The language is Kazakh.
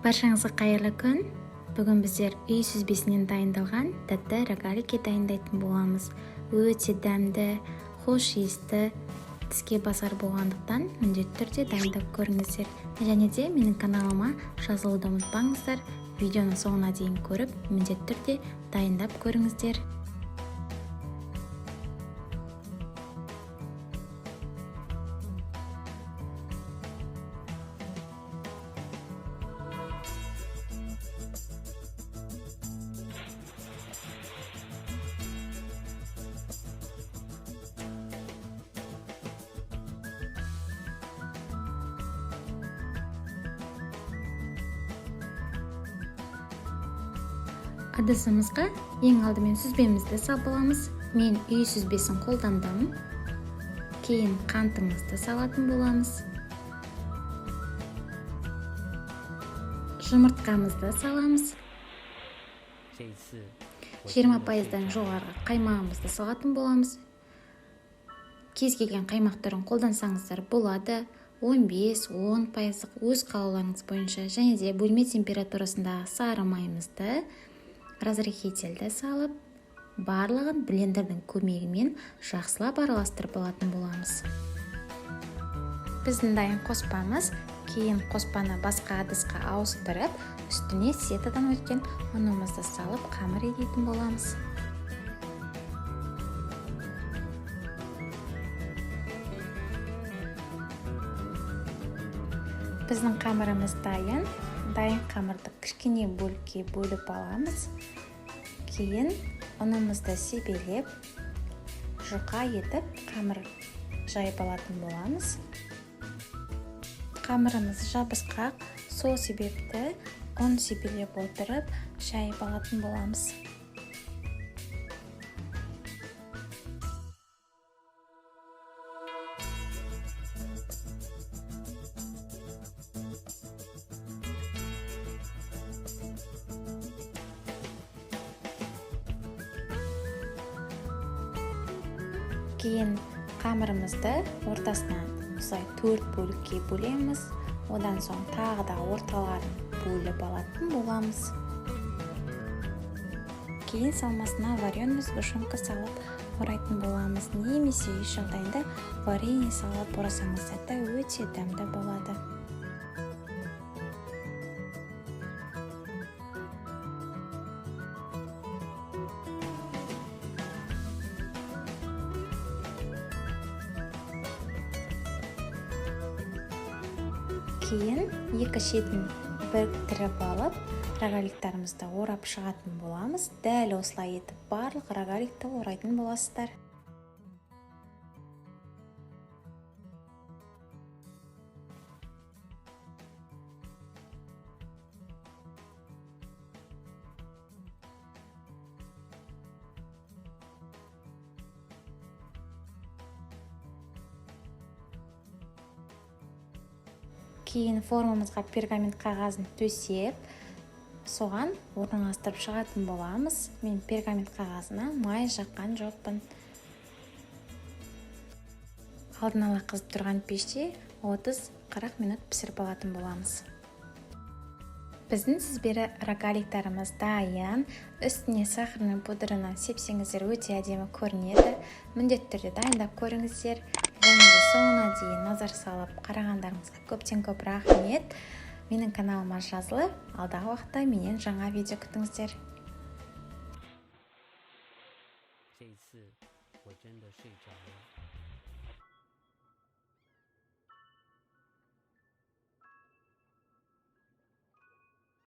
Баршаңызға қайырлы күн. Бүгін біздер үй сүзбесінен дайындалған тәтті рогалики дайындайтын боламыз. Өте дәмді, хош иісті, тіске басар болғандықтан міндетті түрде дайындап көріңіздер. Және де менің каналыма жазылуды ұмытпаңыздар. Видеоны соңына дейін көріп, міндетті түрде дайындап көріңіздер. Ыдысымызға ең алдымен сүзбемізді салып аламыз. Мен үй сүзбесін қолдандым. Кейін қантымызды салатын боламыз. Жұмыртқамызды саламыз. 20%-дан жоғары қаймағымызды салатын боламыз. Кез келген қаймақ түрін қолдансаңыздар болады. 15-10% өз қалауларыңыз бойынша. Және де бөлме температурасында сары майымызды, разрыхителді салып, барлығын блендердің көмегімен жақсылап араластырып алатын боламыз. Біздің дайын қоспамыз. Кейін қоспаны басқа ыдысқа ауыстырып, үстіне сетадан өткен ұнымызды салып, қамыр ететін боламыз. Біздің қамырымыз дайын. Дайын қамырды кішкене бөлікке бөліп аламыз. Кейін ұнымызды себелеп, жұқа етіп қамыр жайып алатын боламыз. Қамырымыз жабысқақ, сол себепті ұн себелеп отырып жайып алатын боламыз. Кейін қамырымызды ортасынан осылай 4 бөлікке бөлеміз. Одан соң тағы да орталарын бөліп алатын боламыз. Кейін салмасына вареный сгущенка салып орайтын боламыз. Немесе үй жағдайында варенье салып орасаңыздар да өте дәмді болады. Кейін екі шетін біріктіріп алып, рогаликтарымызды орап шығатын боламыз. Дәл осылай етіп барлық рогаликті орайтын боласыздар. Кейін формамызға пергамент қағазын төсеп, соған орналастырып шығатын боламыз. Мен пергамент қағазына май жаққан жоқпын. Алдын ала қызып тұрған пеште 30-40 минут пісіріп алатын боламыз. Біздің сүзбелі рогаликтарымыз дайын. Үстіне сахарный пудраны сепсеңіздер өте әдемі көрінеді. Міндетті түрде дайындап көріңіздер. Және де соңына дейін назар салып қарағандарыңызға көптен көп рахмет. Менің каналыма жазылып, алдағы уақытта менен жаңа видео күтіңіздер. 这一次我真的睡着了。